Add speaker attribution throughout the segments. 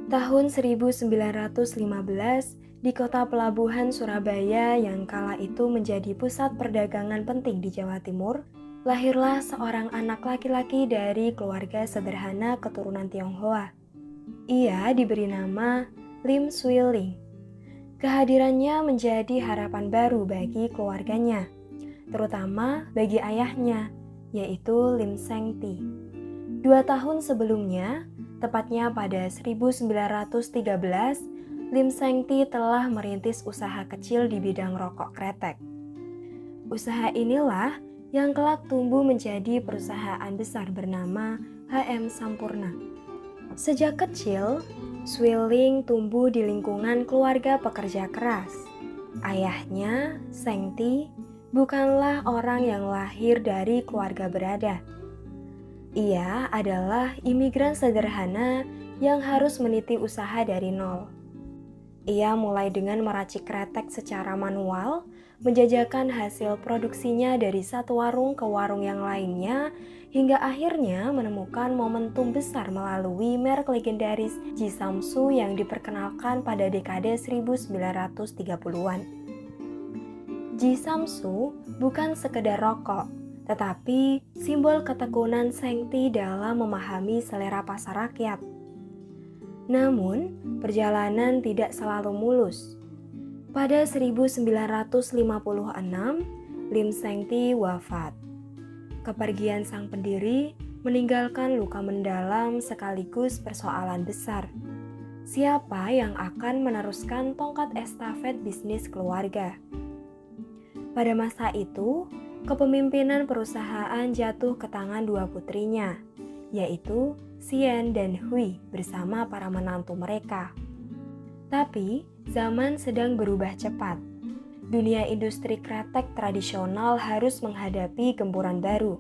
Speaker 1: Tahun 1915, di kota pelabuhan Surabaya yang kala itu menjadi pusat perdagangan penting di Jawa Timur, lahirlah seorang anak laki-laki dari keluarga sederhana keturunan Tionghoa. Ia diberi nama Lim Swee Ling. Kehadirannya menjadi harapan baru bagi keluarganya, terutama bagi ayahnya, yaitu Lim Seng Ti. 2 tahun sebelumnya, tepatnya pada 1913, Lim Seng Ti telah merintis usaha kecil di bidang rokok kretek. Usaha inilah yang kelak tumbuh menjadi perusahaan besar bernama HM Sampurna. Sejak kecil, Swee Ling tumbuh di lingkungan keluarga pekerja keras. Ayahnya, Seng Ti, bukanlah orang yang lahir dari keluarga berada. Ia adalah imigran sederhana yang harus meniti usaha dari nol. Ia mulai dengan meracik kretek secara manual, menjajakan hasil produksinya dari satu warung ke warung yang lainnya, hingga akhirnya menemukan momentum besar melalui merek legendaris Jisamsu yang diperkenalkan pada dekade 1930-an. Jisamsu bukan sekedar rokok, tetapi simbol ketekunan Seng Ti dalam memahami selera pasar rakyat. Namun, perjalanan tidak selalu mulus. Pada 1956, Lim Seng Ti wafat. Kepergian sang pendiri meninggalkan luka mendalam sekaligus persoalan besar. Siapa yang akan meneruskan tongkat estafet bisnis keluarga? Pada masa itu, kepemimpinan perusahaan jatuh ke tangan dua putrinya, yaitu Xian dan Hui bersama para menantu mereka. Tapi, zaman sedang berubah cepat. Dunia industri kretek tradisional harus menghadapi gempuran baru.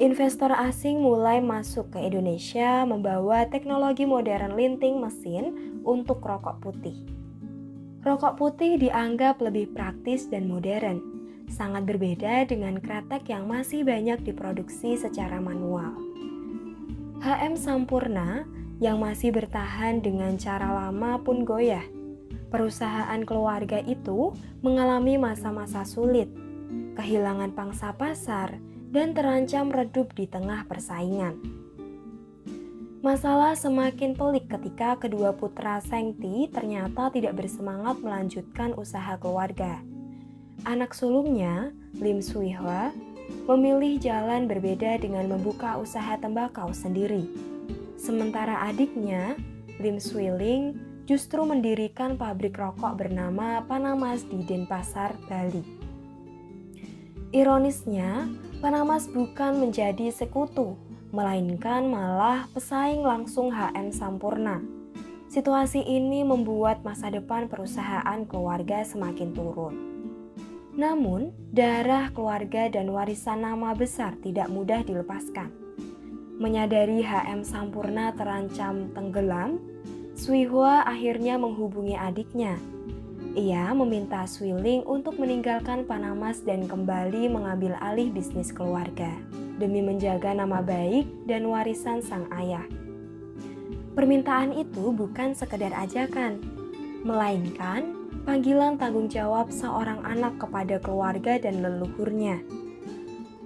Speaker 1: Investor asing mulai masuk ke Indonesia membawa teknologi modern linting mesin untuk rokok putih. Rokok putih dianggap lebih praktis dan modern, sangat berbeda dengan kretek yang masih banyak diproduksi secara manual. HM Sampurna yang masih bertahan dengan cara lama pun goyah. Perusahaan keluarga itu mengalami masa-masa sulit, kehilangan pangsa pasar, dan terancam redup di tengah persaingan. Masalah semakin pelik ketika kedua putra Seng Ti ternyata tidak bersemangat melanjutkan usaha keluarga. Anak sulungnya, Lim Swee Hwa, memilih jalan berbeda dengan membuka usaha tembakau sendiri. Sementara adiknya, Lim Swee Ling, justru mendirikan pabrik rokok bernama Panamas di Denpasar, Bali. Ironisnya, Panamas bukan menjadi sekutu, melainkan malah pesaing langsung HM Sampurna. Situasi ini membuat masa depan perusahaan keluarga semakin turun. Namun, darah keluarga dan warisan nama besar tidak mudah dilepaskan. Menyadari HM Sampurna terancam tenggelam, Swee Hwa akhirnya menghubungi adiknya. Ia meminta Swee Ling untuk meninggalkan Panamas dan kembali mengambil alih bisnis keluarga, demi menjaga nama baik dan warisan sang ayah. Permintaan itu bukan sekedar ajakan, melainkan panggilan tanggung jawab seorang anak kepada keluarga dan leluhurnya.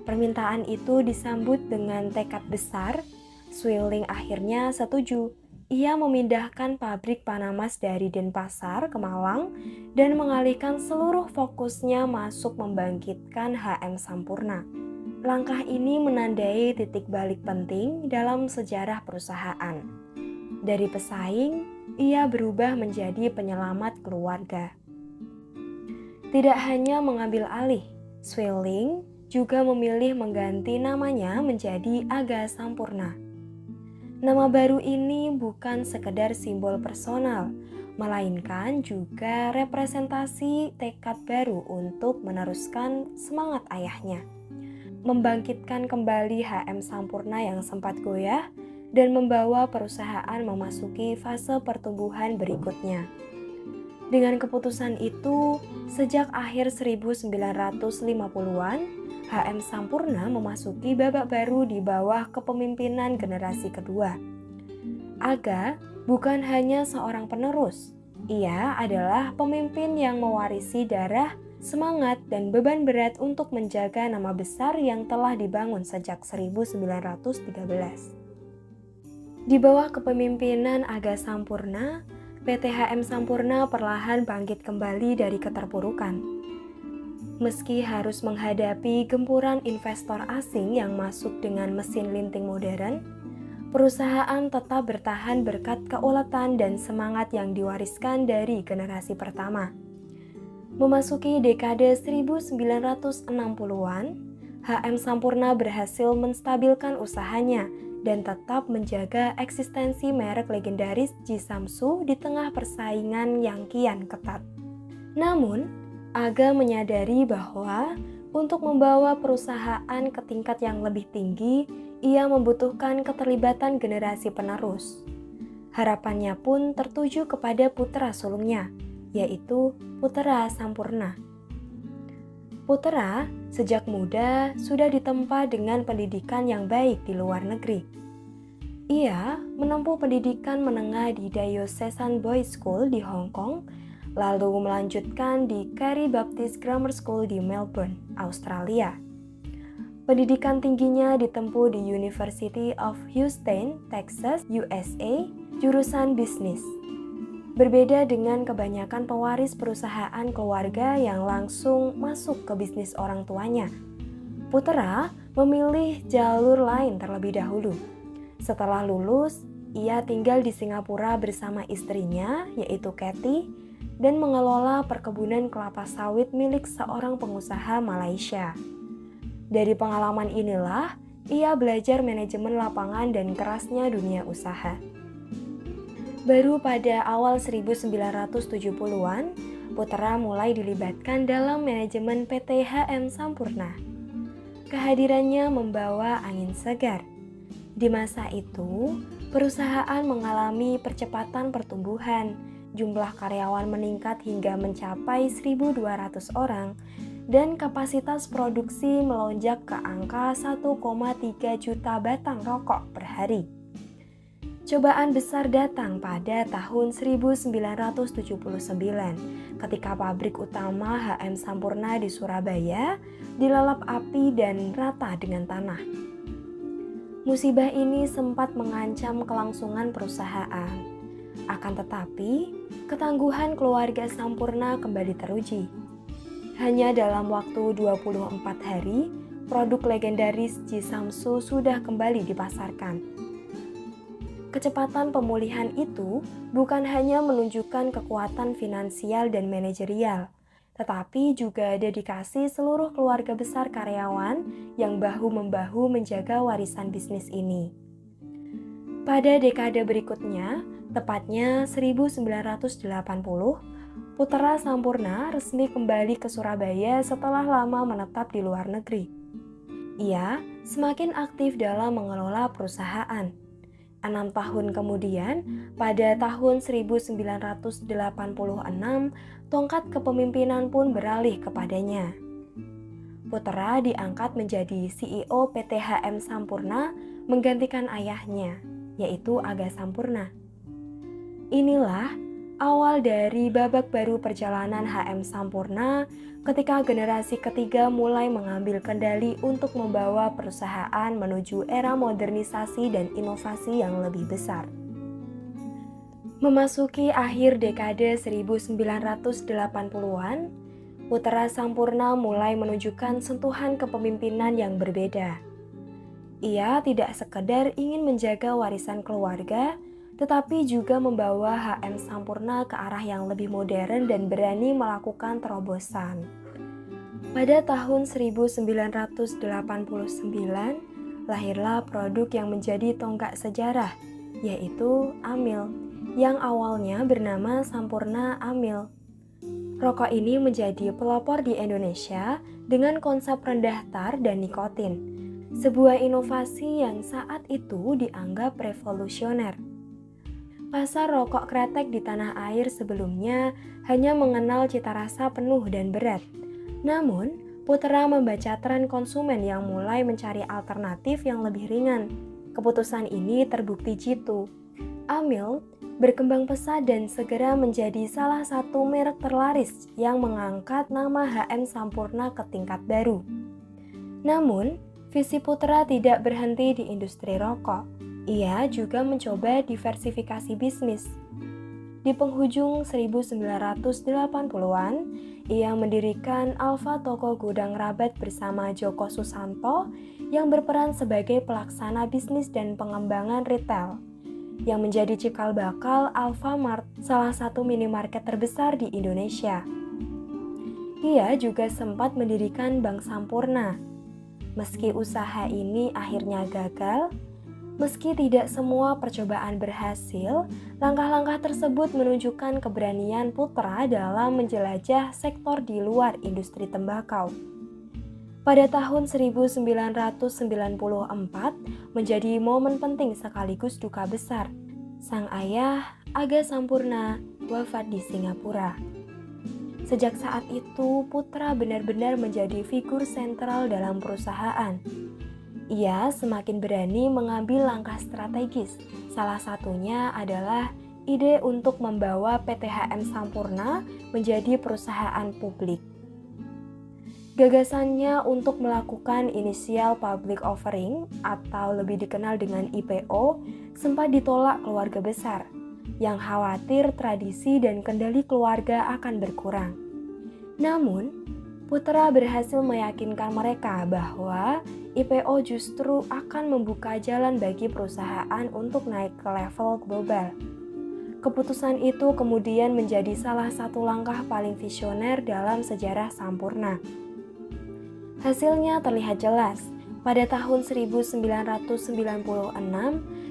Speaker 1: Permintaan itu disambut dengan tekad besar. Swee Ling akhirnya setuju. Ia memindahkan pabrik Panamas dari Denpasar ke Malang dan mengalihkan seluruh fokusnya masuk membangkitkan HM Sampurna. Langkah ini menandai titik balik penting dalam sejarah perusahaan. Dari pesaing, ia berubah menjadi penyelamat keluarga. Tidak hanya mengambil alih, Swee Ling juga memilih mengganti namanya menjadi Aga Sampurna. Nama baru ini bukan sekedar simbol personal, melainkan juga representasi tekad baru untuk meneruskan semangat ayahnya, membangkitkan kembali HM Sampurna yang sempat goyah dan membawa perusahaan memasuki fase pertumbuhan berikutnya. Dengan keputusan itu, sejak akhir 1950-an, HM Sampurna memasuki babak baru di bawah kepemimpinan generasi kedua. Aga bukan hanya seorang penerus. Ia adalah pemimpin yang mewarisi darah, semangat, dan beban berat untuk menjaga nama besar yang telah dibangun sejak 1913. Di bawah kepemimpinan Aga Sampurna, PT HM Sampurna perlahan bangkit kembali dari keterpurukan. Meski harus menghadapi gempuran investor asing yang masuk dengan mesin linting modern, perusahaan tetap bertahan berkat keuletan dan semangat yang diwariskan dari generasi pertama. Memasuki dekade 1960-an, HM Sampurna berhasil menstabilkan usahanya dan tetap menjaga eksistensi merek legendaris Jisamsu di tengah persaingan yang kian ketat. Namun, Aga menyadari bahwa untuk membawa perusahaan ke tingkat yang lebih tinggi, ia membutuhkan keterlibatan generasi penerus. Harapannya pun tertuju kepada putra sulungnya, yaitu Putra Sampurna. Putra sejak muda sudah ditempa dengan pendidikan yang baik di luar negeri. Ia menempuh pendidikan menengah di Diocesan Boys School di Hong Kong, lalu melanjutkan di Carey Baptist Grammar School di Melbourne, Australia. Pendidikan tingginya ditempuh di University of Houston, Texas, USA, jurusan bisnis. Berbeda dengan kebanyakan pewaris perusahaan keluarga yang langsung masuk ke bisnis orang tuanya, Putra memilih jalur lain terlebih dahulu. Setelah lulus, ia tinggal di Singapura bersama istrinya, yaitu Kathy, dan mengelola perkebunan kelapa sawit milik seorang pengusaha Malaysia. Dari pengalaman inilah, ia belajar manajemen lapangan dan kerasnya dunia usaha. Baru pada awal 1970-an, Putra mulai dilibatkan dalam manajemen PT HM Sampurna. Kehadirannya membawa angin segar. Di masa itu, perusahaan mengalami percepatan pertumbuhan. Jumlah karyawan meningkat hingga mencapai 1.200 orang dan kapasitas produksi melonjak ke angka 1,3 juta batang rokok per hari. Cobaan besar datang pada tahun 1979 ketika pabrik utama HM Sampurna di Surabaya dilalap api dan rata dengan tanah. Musibah ini sempat mengancam kelangsungan perusahaan. Akan tetapi, ketangguhan keluarga Sampurna kembali teruji. Hanya dalam waktu 24 hari, produk legendaris Jisamsu sudah kembali dipasarkan. Kecepatan pemulihan itu bukan hanya menunjukkan kekuatan finansial dan manajerial, tetapi juga dedikasi seluruh keluarga besar karyawan yang bahu-membahu menjaga warisan bisnis ini. Pada dekade berikutnya, tepatnya 1980, Putra Sampurna resmi kembali ke Surabaya setelah lama menetap di luar negeri. Ia semakin aktif dalam mengelola perusahaan. 6 tahun kemudian, pada tahun 1986, tongkat kepemimpinan pun beralih kepadanya. Putra diangkat menjadi CEO PT HM Sampurna menggantikan ayahnya, yaitu Aga Sampurna. Inilah awal dari babak baru perjalanan HM Sampurna ketika generasi ketiga mulai mengambil kendali untuk membawa perusahaan menuju era modernisasi dan inovasi yang lebih besar. Memasuki akhir dekade 1980-an, Putra Sampurna mulai menunjukkan sentuhan kepemimpinan yang berbeda. Ia tidak sekedar ingin menjaga warisan keluarga, tetapi juga membawa HM Sampurna ke arah yang lebih modern dan berani melakukan terobosan. Pada tahun 1989, lahirlah produk yang menjadi tonggak sejarah, yaitu Amil, yang awalnya bernama Sampurna Amil. Rokok ini menjadi pelopor di Indonesia dengan konsep rendah tar dan nikotin, sebuah inovasi yang saat itu dianggap revolusioner. Pasar rokok kretek di tanah air sebelumnya hanya mengenal cita rasa penuh dan berat. Namun, Putra membaca tren konsumen yang mulai mencari alternatif yang lebih ringan. Keputusan ini terbukti jitu. Amil berkembang pesat dan segera menjadi salah satu merek terlaris yang mengangkat nama HM Sampurna ke tingkat baru. Namun, visi Putra tidak berhenti di industri rokok. Ia juga mencoba diversifikasi bisnis. Di penghujung 1980-an, ia mendirikan Alfa Toko Gudang Rabat bersama Joko Susanto yang berperan sebagai pelaksana bisnis dan pengembangan retail, yang menjadi cikal bakal Alfamart, salah satu minimarket terbesar di Indonesia. Ia juga sempat mendirikan Bank Sampurna. Meski usaha ini akhirnya gagal, meski tidak semua percobaan berhasil, langkah-langkah tersebut menunjukkan keberanian Putra dalam menjelajah sektor di luar industri tembakau. Pada tahun 1994 menjadi momen penting sekaligus duka besar. Sang ayah, Aga Sampurna, wafat di Singapura. Sejak saat itu, Putra benar-benar menjadi figur sentral dalam perusahaan. Ia semakin berani mengambil langkah strategis. Salah satunya adalah ide untuk membawa PT HM Sampurna menjadi perusahaan publik. Gagasannya untuk melakukan initial public offering atau lebih dikenal dengan IPO sempat ditolak keluarga besar yang khawatir tradisi dan kendali keluarga akan berkurang. Namun, Putra berhasil meyakinkan mereka bahwa IPO justru akan membuka jalan bagi perusahaan untuk naik ke level global. Keputusan itu kemudian menjadi salah satu langkah paling visioner dalam sejarah Sampurna. Hasilnya terlihat jelas. Pada tahun 1996,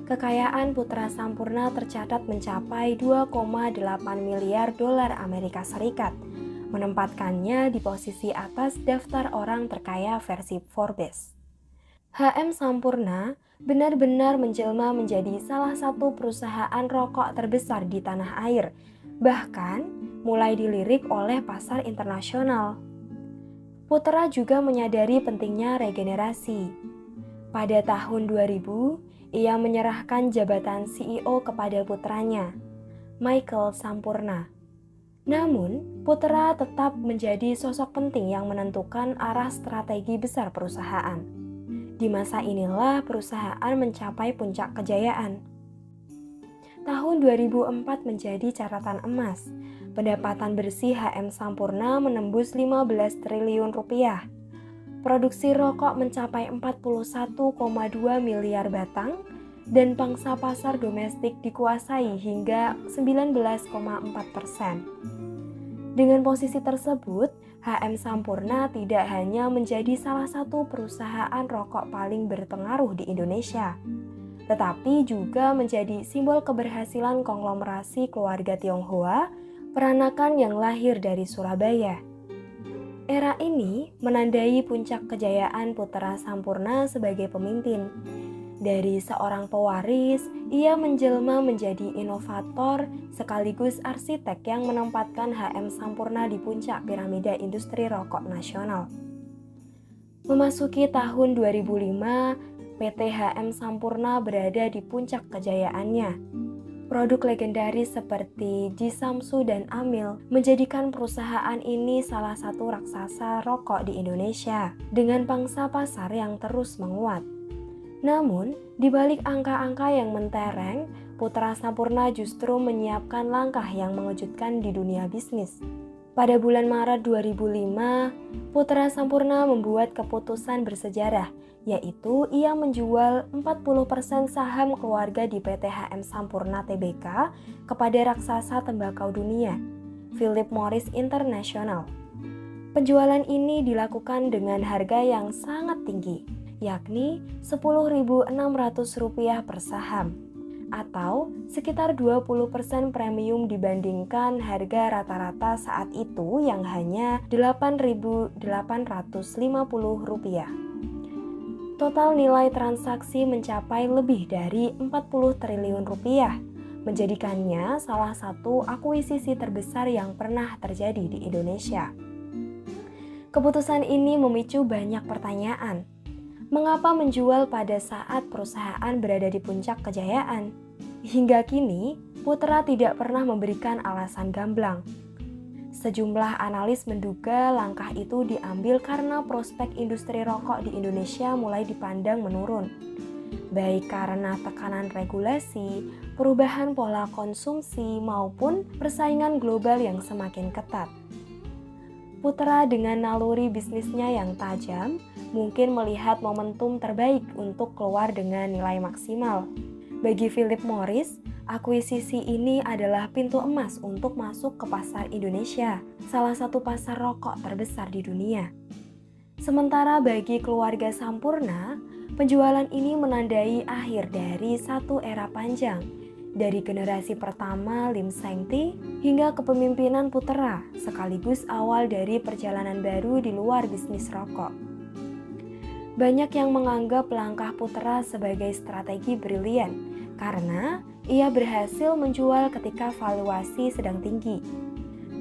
Speaker 1: kekayaan Putra Sampurna tercatat mencapai 2,8 miliar dolar Amerika Serikat, menempatkannya di posisi atas daftar orang terkaya versi Forbes. HM Sampurna benar-benar menjelma menjadi salah satu perusahaan rokok terbesar di tanah air, bahkan mulai dilirik oleh pasar internasional. Putra juga menyadari pentingnya regenerasi. Pada tahun 2000, ia menyerahkan jabatan CEO kepada putranya, Michael Sampurna. Namun, Putra tetap menjadi sosok penting yang menentukan arah strategi besar perusahaan. Di masa inilah perusahaan mencapai puncak kejayaan. Tahun 2004 menjadi catatan emas. Pendapatan bersih HM Sampurna menembus 15 triliun rupiah. Produksi rokok mencapai 41,2 miliar batang dan pangsa pasar domestik dikuasai hingga 19,4%. Dengan posisi tersebut, HM Sampurna tidak hanya menjadi salah satu perusahaan rokok paling berpengaruh di Indonesia, tetapi juga menjadi simbol keberhasilan konglomerasi keluarga Tionghoa peranakan yang lahir dari Surabaya. Era ini menandai puncak kejayaan Putra Sampurna sebagai pemimpin. Dari seorang pewaris, ia menjelma menjadi inovator sekaligus arsitek yang menempatkan HM Sampurna di puncak piramida industri rokok nasional. Memasuki tahun 2005, PT HM Sampurna berada di puncak kejayaannya. Produk legendaris seperti Jisamsu dan Amil menjadikan perusahaan ini salah satu raksasa rokok di Indonesia dengan pangsa pasar yang terus menguat. Namun, di balik angka-angka yang mentereng, Putra Sampurna justru menyiapkan langkah yang mengejutkan di dunia bisnis. Pada bulan Maret 2005, Putra Sampurna membuat keputusan bersejarah, yaitu ia menjual 40% saham keluarga di PT HM Sampurna Tbk kepada raksasa tembakau dunia, Philip Morris International. Penjualan ini dilakukan dengan harga yang sangat tinggi, yakni Rp10.600 per saham, atau sekitar 20% premium dibandingkan harga rata-rata saat itu yang hanya Rp8.850. Total nilai transaksi mencapai lebih dari 40 triliun rupiah, menjadikannya salah satu akuisisi terbesar yang pernah terjadi di Indonesia. Keputusan ini memicu banyak pertanyaan. Mengapa menjual pada saat perusahaan berada di puncak kejayaan? Hingga kini, Putra tidak pernah memberikan alasan gamblang. Sejumlah analis menduga langkah itu diambil karena prospek industri rokok di Indonesia mulai dipandang menurun, baik karena tekanan regulasi, perubahan pola konsumsi, maupun persaingan global yang semakin ketat. Putra dengan naluri bisnisnya yang tajam, mungkin melihat momentum terbaik untuk keluar dengan nilai maksimal. Bagi Philip Morris, akuisisi ini adalah pintu emas untuk masuk ke pasar Indonesia, salah satu pasar rokok terbesar di dunia. Sementara bagi keluarga Sampurna, penjualan ini menandai akhir dari satu era panjang, dari generasi pertama Lim Seng Ti hingga kepemimpinan Putra, sekaligus awal dari perjalanan baru di luar bisnis rokok. Banyak yang menganggap langkah Putra sebagai strategi brilian karena ia berhasil menjual ketika valuasi sedang tinggi.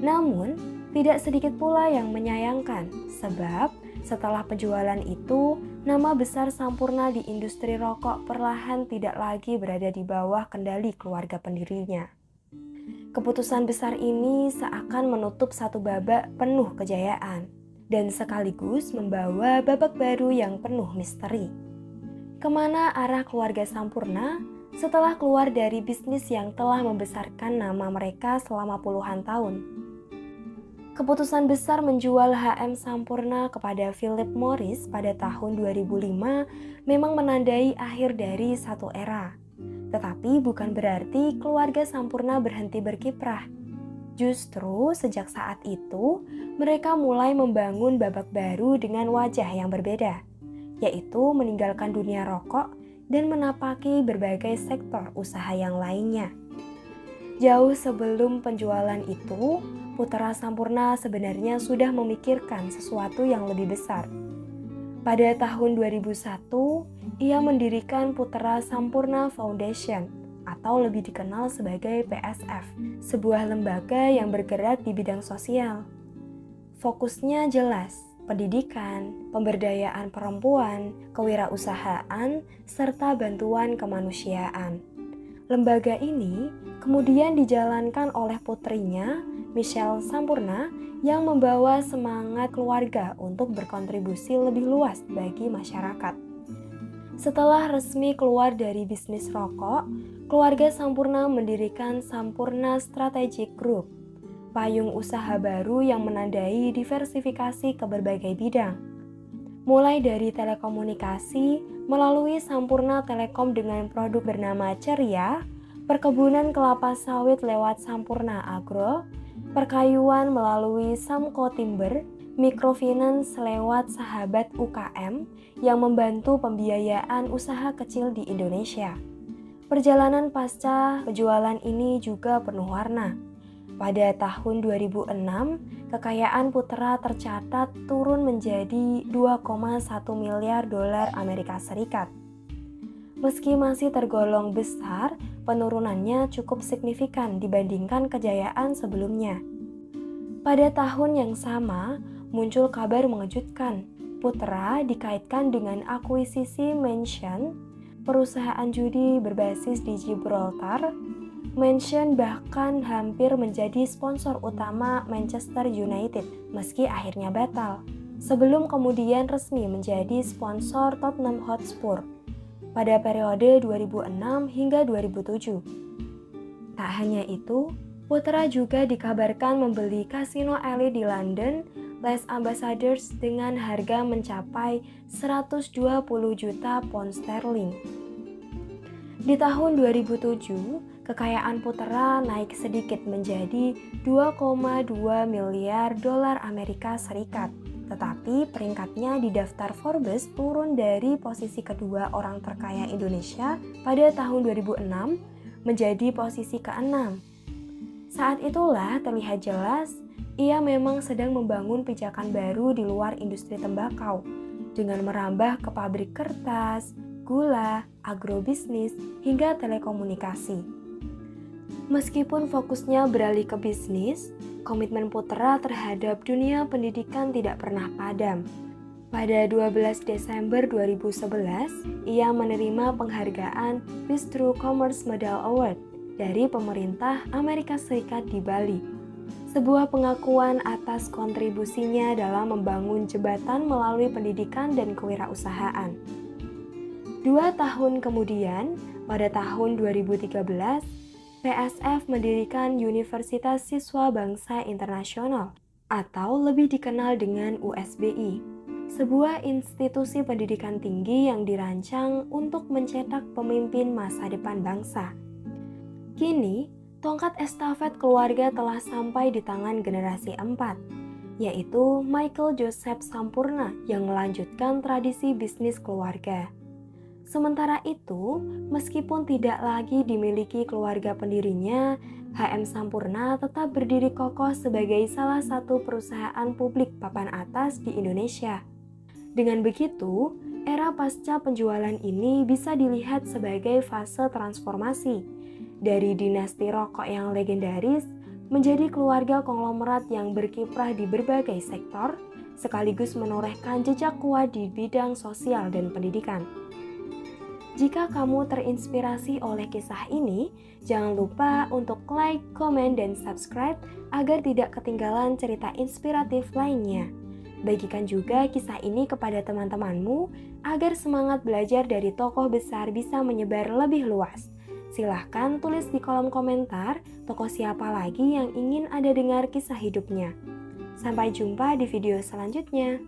Speaker 1: Namun, tidak sedikit pula yang menyayangkan sebab setelah penjualan itu, nama besar Sampurna di industri rokok perlahan tidak lagi berada di bawah kendali keluarga pendirinya. Keputusan besar ini seakan menutup satu babak penuh kejayaan dan sekaligus membawa babak baru yang penuh misteri. Kemana arah keluarga Sampurna setelah keluar dari bisnis yang telah membesarkan nama mereka selama puluhan tahun? Keputusan besar menjual HM Sampurna kepada Philip Morris pada tahun 2005 memang menandai akhir dari satu era. Tetapi bukan berarti keluarga Sampurna berhenti berkiprah. Justru sejak saat itu, mereka mulai membangun babak baru dengan wajah yang berbeda, yaitu meninggalkan dunia rokok dan menapaki berbagai sektor usaha yang lainnya. Jauh sebelum penjualan itu, Putra Sampurna sebenarnya sudah memikirkan sesuatu yang lebih besar. Pada tahun 2001, ia mendirikan Putra Sampurna Foundation atau lebih dikenal sebagai PSF, sebuah lembaga yang bergerak di bidang sosial. Fokusnya jelas, pendidikan, pemberdayaan perempuan, kewirausahaan, serta bantuan kemanusiaan. Lembaga ini kemudian dijalankan oleh putrinya, Michelle Sampurna, yang membawa semangat keluarga untuk berkontribusi lebih luas bagi masyarakat. Setelah resmi keluar dari bisnis rokok, keluarga Sampurna mendirikan Sampurna Strategic Group, payung usaha baru yang menandai diversifikasi ke berbagai bidang. Mulai dari telekomunikasi, melalui Sampurna Telekom dengan produk bernama Ceria, perkebunan kelapa sawit lewat Sampurna Agro, perkayuan melalui Samco Timber, mikrofinance lewat Sahabat UKM yang membantu pembiayaan usaha kecil di Indonesia. Perjalanan pasca penjualan ini juga penuh warna. Pada tahun 2006, kekayaan Putra tercatat turun menjadi 2,1 miliar dolar Amerika Serikat. Meski masih tergolong besar, penurunannya cukup signifikan dibandingkan kejayaan sebelumnya. Pada tahun yang sama, muncul kabar mengejutkan. Putra dikaitkan dengan akuisisi Mansion, perusahaan judi berbasis di Gibraltar. Mansion bahkan hampir menjadi sponsor utama Manchester United, meski akhirnya batal, sebelum kemudian resmi menjadi sponsor Tottenham Hotspur pada periode 2006 hingga 2007. Tak hanya itu, Putra juga dikabarkan membeli kasino elit di London, Les Ambassadors, dengan harga mencapai 120 juta pound sterling. Di tahun 2007, kekayaan Putra naik sedikit menjadi 2,2 miliar dolar Amerika Serikat. Tetapi peringkatnya di daftar Forbes turun dari posisi kedua orang terkaya Indonesia pada tahun 2006 menjadi posisi ke-6. Saat itulah terlihat jelas ia memang sedang membangun pijakan baru di luar industri tembakau dengan merambah ke pabrik kertas, gula, agrobisnis, hingga telekomunikasi. Meskipun fokusnya beralih ke bisnis, komitmen Putra terhadap dunia pendidikan tidak pernah padam. Pada 12 Desember 2011, ia menerima penghargaan Peace Through Commerce Medal Award dari pemerintah Amerika Serikat di Bali. Sebuah pengakuan atas kontribusinya dalam membangun jembatan melalui pendidikan dan kewirausahaan. 2 tahun kemudian, pada tahun 2013, PSF mendirikan Universitas Siswa Bangsa Internasional atau lebih dikenal dengan USBI, sebuah institusi pendidikan tinggi yang dirancang untuk mencetak pemimpin masa depan bangsa. Kini, tongkat estafet keluarga telah sampai di tangan generasi 4, yaitu Michael Joseph Sampurna yang melanjutkan tradisi bisnis keluarga. Sementara itu, meskipun tidak lagi dimiliki keluarga pendirinya, HM Sampurna tetap berdiri kokoh sebagai salah satu perusahaan publik papan atas di Indonesia. Dengan begitu, era pasca penjualan ini bisa dilihat sebagai fase transformasi dari dinasti rokok yang legendaris menjadi keluarga konglomerat yang berkiprah di berbagai sektor, sekaligus menorehkan jejak kuat di bidang sosial dan pendidikan. Jika kamu terinspirasi oleh kisah ini, jangan lupa untuk like, komen, dan subscribe agar tidak ketinggalan cerita inspiratif lainnya. Bagikan juga kisah ini kepada teman-temanmu agar semangat belajar dari tokoh besar bisa menyebar lebih luas. Silahkan tulis di kolom komentar tokoh siapa lagi yang ingin Anda dengar kisah hidupnya. Sampai jumpa di video selanjutnya.